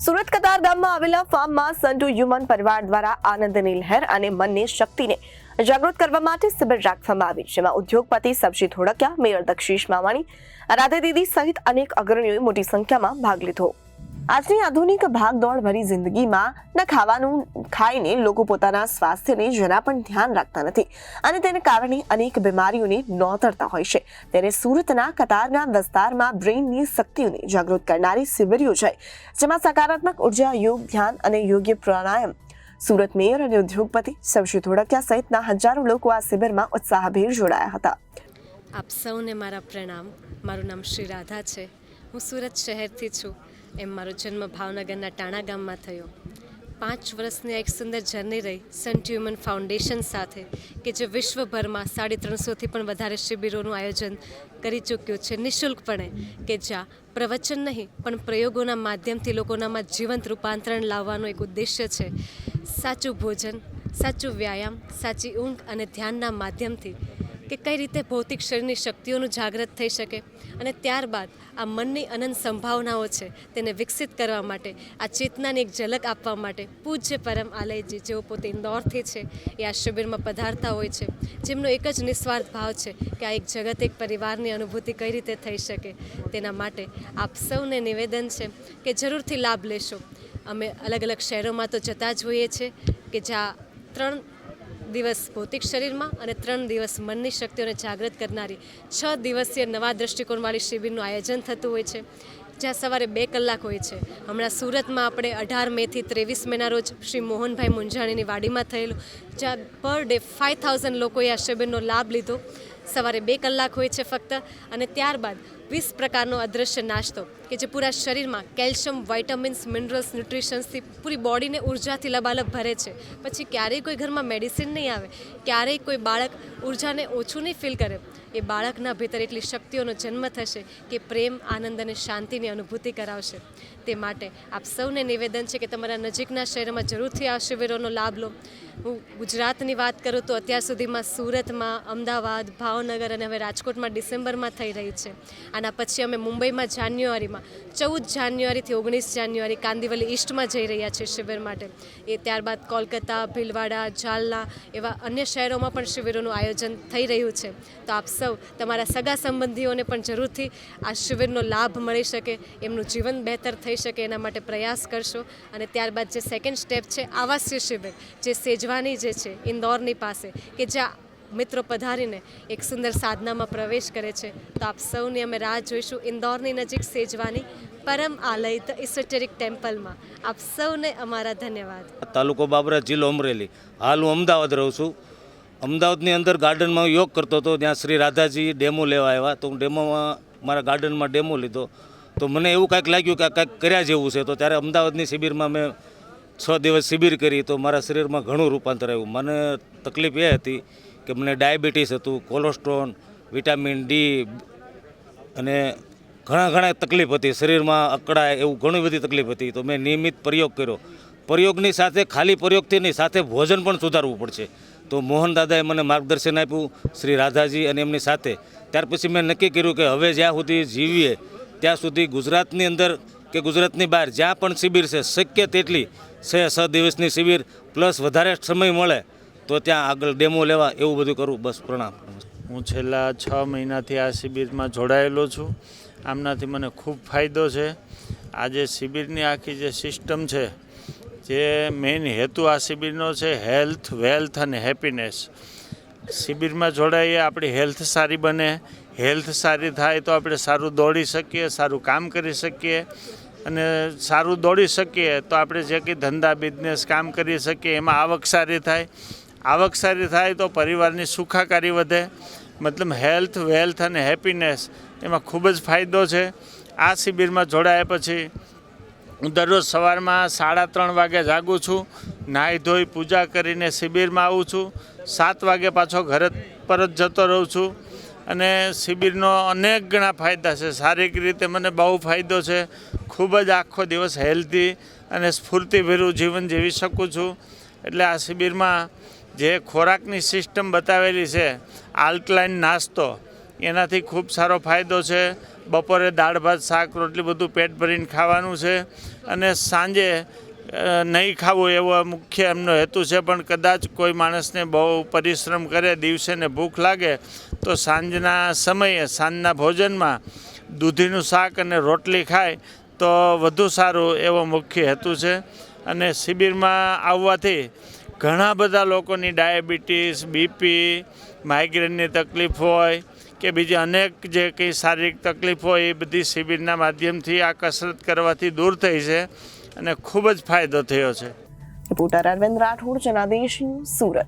સુરત કતાર ગામમાં આવેલા ફાર્મમાં સન2 હ્યુમન પરિવાર દ્વારા આનંદની લહેર અને મનની શક્તિને જાગૃત કરવા માટે શિબિર રાખવામાં આવી, જેમાં ઉદ્યોગપતિ સબજી ધોળકિયા, મેયર દક્ષિશ માવાણી, રાધે દીદી સહિત અનેક અગ્રણીઓએ મોટી સંખ્યામાં ભાગ લીધો. આજની આધુનિક ભાગદોડ ભરી જિંદગીમાં ન ખાવાનું ખાઈને લોકો પોતાના સ્વાસ્થ્યને જરા પણ ધ્યાન રાખતા નથી અને તેને કારણે અનેક બીમારીઓને નોતરતા હોય છે. ત્યારે સુરતના કતારના વિસ્તારમાં બ્રેઇનની શક્તિઓને જાગૃત કરનારી શિબિર યોજાઈ, જેમાં સકારાત્મક ઉર્જા, યોગ, ધ્યાન અને યોગ્ય પ્રાણાયામ. સુરત મેયર અને ઉદ્યોગપતિ સબજી ધોળકિયા સહિતના હજારો લોકો આ શિબિરમાં ઉત્સાહભેર જોડાયા હતા. આપ સૌને મારા પ્રણામ. મારું નામ શ્રી રાધા છે. હું સુરત શહેરથી છું. એમ મારો જન્મ ભાવનગરના ટાણા ગામમાં થયો. 5 વર્ષની એક સુંદર જર્ની રહી સન2 હ્યુમન ફાઉન્ડેશન સાથે, કે જે વિશ્વભરમાં 350થી પણ વધારે શિબિરોનું આયોજન કરી ચૂક્યું છે નિઃશુલ્કપણે, કે જ્યાં પ્રવચન નહીં પણ પ્રયોગોના માધ્યમથી લોકોનામાં જીવંત રૂપાંતરણ લાવવાનો એક ઉદ્દેશ્ય છે. સાચું ભોજન, સાચું વ્યાયામ, સાચી ઊંઘ અને ધ્યાનના માધ્યમથી કે કઈ રીતે ભૌતિક શરીરની શક્તિઓનું જાગૃત થઈ શકે અને ત્યારબાદ આ મનની અનંત સંભાવનાઓ છે તેને વિકસિત કરવા માટે, આ ચેતનાની એક ઝલક આપવા માટે પૂજ્ય પરમ આલયજી, જેઓ પોતે ઇન્દોરથી છે, એ આ શિબિરમાં પધારતા હોય છે, જેમનો એક જ નિસ્વાર્થ ભાવ છે કે આ એક જગત, એક પરિવારની અનુભૂતિ કઈ રીતે થઈ શકે. તેના માટે આપ સૌને નિવેદન છે કે જરૂરથી લાભ લેશો. અમે અલગ અલગ શહેરોમાં તો જતા જ હોઈએ છીએ કે જ્યાં 3 દિવસ ભૌતિક શરીરમાં અને 3 દિવસ મનની શક્તિઓને જાગૃત કરનારી 6 દિવસીય નવા દ્રષ્ટિકોણવાળી શિબિરનું આયોજન થતું હોય છે, જ્યાં સવારે 2 કલાક હોય છે. હમણાં સુરતમાં આપણે 18 મેથી 23 મેના રોજ શ્રી મોહનભાઈ મુંજાણીની વાડીમાં થયેલું, જ્યાં પર ડે 5000 લોકોએ આ શિબિરનો લાભ લીધો. સવારે 2 કલાક હોય છે ફક્ત, અને ત્યારબાદ 20 પ્રકારનો અદૃશ્ય નાસ્તો કે જે પૂરા શરીરમાં કેલ્શિયમ, વાઇટામિન્સ, મિનરલ્સ, ન્યુટ્રિશન્સથી પૂરી બોડીને ઉર્જાથી લબાલબ ભરે છે. પછી ક્યારેય કોઈ ઘરમાં મેડિસિન નહીં આવે, ક્યારેય કોઈ બાળક ઉર્જાને ઓછું નહીં ફીલ કરે. એ બાળકના ભીતર એટલી શક્તિઓનો જન્મ થશે કે પ્રેમ, આનંદ અને શાંતિની અનુભૂતિ કરાવશે. તે માટે આપ સૌને નિવેદન છે કે તમારા નજીકના શહેરમાં જરૂરથી આ શિબિરોનો લાભ લો. હું ગુજરાતની વાત કરું તો અત્યાર સુધીમાં સુરતમાં, અમદાવાદ, ભાવનગર અને હવે રાજકોટમાં ડિસેમ્બરમાં થઈ રહી છે. આના પછી અમે મુંબઈમાં જાન્યુઆરીમાં 14 જાન્યુઆરીથી 19 જાન્યુઆરી કાંદિવલી ઈસ્ટમાં જઈ રહ્યા છીએ શિબિર માટે. એ ત્યારબાદ કોલકાતા, ભીલવાડા, જાલના એવા અન્ય શહેરોમાં પણ શિબિરોનું આયોજન થઈ રહ્યું છે. તો આપ સૌ તમારા સગા સંબંધીઓને પણ જરૂરથી આ શિબિરનો લાભ મળી શકે, એમનું જીવન બહેતર થઈ શકે એના માટે પ્રયાસ કરશો. અને ત્યારબાદ જે સેકન્ડ સ્ટેપ છે આવાસીય શિબિર, જે સેજવાની જે છે ઇન્દોરની પાસે, કે જ્યાં મિત્રો પધારીને એક સુંદર સાધનામાં પ્રવેશ કરે છે. તો આપ સૌની અમે રાહ જોઈશું ઇન્દોરની નજીક સેજવાની પરમ આલય ધ ઇસોટેરિક ટેમ્પલમાં. આપ સૌને અમારા ધન્યવાદ. તાલુકો બાબરા, જિલ્લો અમરેલી. હાલ હું અમદાવાદ રહું છું. અમદાવાદની અંદર ગાર્ડનમાં યોગ કરતો હતો, ત્યાં શ્રી રાધાજી ડેમો લેવા આવ્યા, તો હું ડેમોમાં મારા ગાર્ડનમાં ડેમો લીધો. તો મને એવું કાંઈક લાગ્યું કે કાંઈક કર્યા જેવું છે. તો ત્યારે અમદાવાદની શિબિરમાં મેં 6 દિવસ શિબિર કરી, તો મારા શરીરમાં ઘણું રૂપાંતર આવ્યું. મને તકલીફ એ હતી કે મને ડાયાબિટીસ હતું, કોલેસ્ટ્રોલ, વિટામિન ડી અને ઘણા તકલીફ હતી, શરીરમાં અકળાય એવું ઘણી બધી તકલીફ હતી. તો મેં નિયમિત પ્રયોગ કર્યો. પ્રયોગની સાથે ખાલી પ્રયોગથી નહીં, સાથે ભોજન પણ સુધારવું પડશે. તો મોહન દાદાએ મને માર્ગદર્શન આપ્યું, શ્રી રાધાજી અને એમની સાથે. ત્યાર પછી મેં નક્કી કર્યું કે હવે જ્યાં સુધી જીવીએ ત્યાં સુધી ગુજરાતની અંદર કે ગુજરાતની બહાર જ્યાં પણ શિબિર છે, શક્ય તેટલી 6 દિવસની શિબિર પ્લસ વધારે સમય મળે તો ત્યાં આગળ ડેમો લેવા, એવું બધું કરું. બસ, પ્રણામ. હું છેલ્લા 6 મહિનાથી આ શિબિરમાં જોડાયેલો છું. આમનાથી મને ખૂબ ફાયદો છે. આજે શિબિરની આખી જે સિસ્ટમ છે, જે મેઇન હેતુ આ શિબિરનો છે હેલ્થ, વેલ્થ અને હેપીનેસ. શિબિરમાં જોડાઈએ, આપણી હેલ્થ સારી બને. હેલ્થ સારી થાય તો આપણે સારું દોડી શકીએ, સારું કામ કરી શકીએ, અને સારું દોડી શકીએ તો આપણે જે કંઈ ધંધા, બિઝનેસ, કામ કરી શકીએ એમાં આવક સારી થાય. આવક સારી થાય તો પરિવારની સુખાકારી વધે. મતલબ હેલ્થ, વેલ્થ અને હેપીનેસ એમાં ખૂબ જ ફાયદો છે. આ શિબિરમાં જોડાયા પછી હું દરરોજ સવારમાં 3:30 વાગે જાગું છું, નાહી ધોઈ પૂજા કરીને શિબિરમાં આવું છું. 7 વાગે પાછો ઘરે પરત જતો રહું છું. અને શિબિરનો અનેક ગણા ફાયદા છે. શારીરિક રીતે મને બહુ ફાયદો છે. ખૂબ જ આખો દિવસ હેલ્ધી અને સ્ફૂર્તિભર્યું જીવન જીવી શકું છું. એટલે આ શિબિરમાં જે ખોરાકની સિસ્ટમ બતાવેલી છે, આલ્કલાઇન નાસ્તો, એનાથી ખૂબ સારો ફાયદો છે. બપોરે દાળ ભાત શાક રોટલી બધું પેટ ભરીને ખાવાનું છે અને સાંજે નહીં ખાવું એવો મુખ્ય એમનો હેતુ છે. પણ કદાચ કોઈ માણસને બહુ પરિશ્રમ કરે, દિવસે ને ભૂખ લાગે, તો સાંજના સમયે સાંજના ભોજનમાં દૂધીનું શાક અને રોટલી ખાય તો વધુ સારું એવો મુખ્ય હેતુ છે. અને શિબિરમાં આવવાથી ઘણા બધા લોકોની ડાયાબિટીસ, બીપી, માઇગ્રેનની તકલીફ હોય કે બીજી અનેક જે કંઈ શારીરિક તકલીફ હોય એ બધી શિબિરના માધ્યમથી આ કસરત કરવાથી દૂર થઈ છે અને ખૂબ જ ફાયદો થયો છે. Reporter Arvind Rathod, Janadesh news, Surat.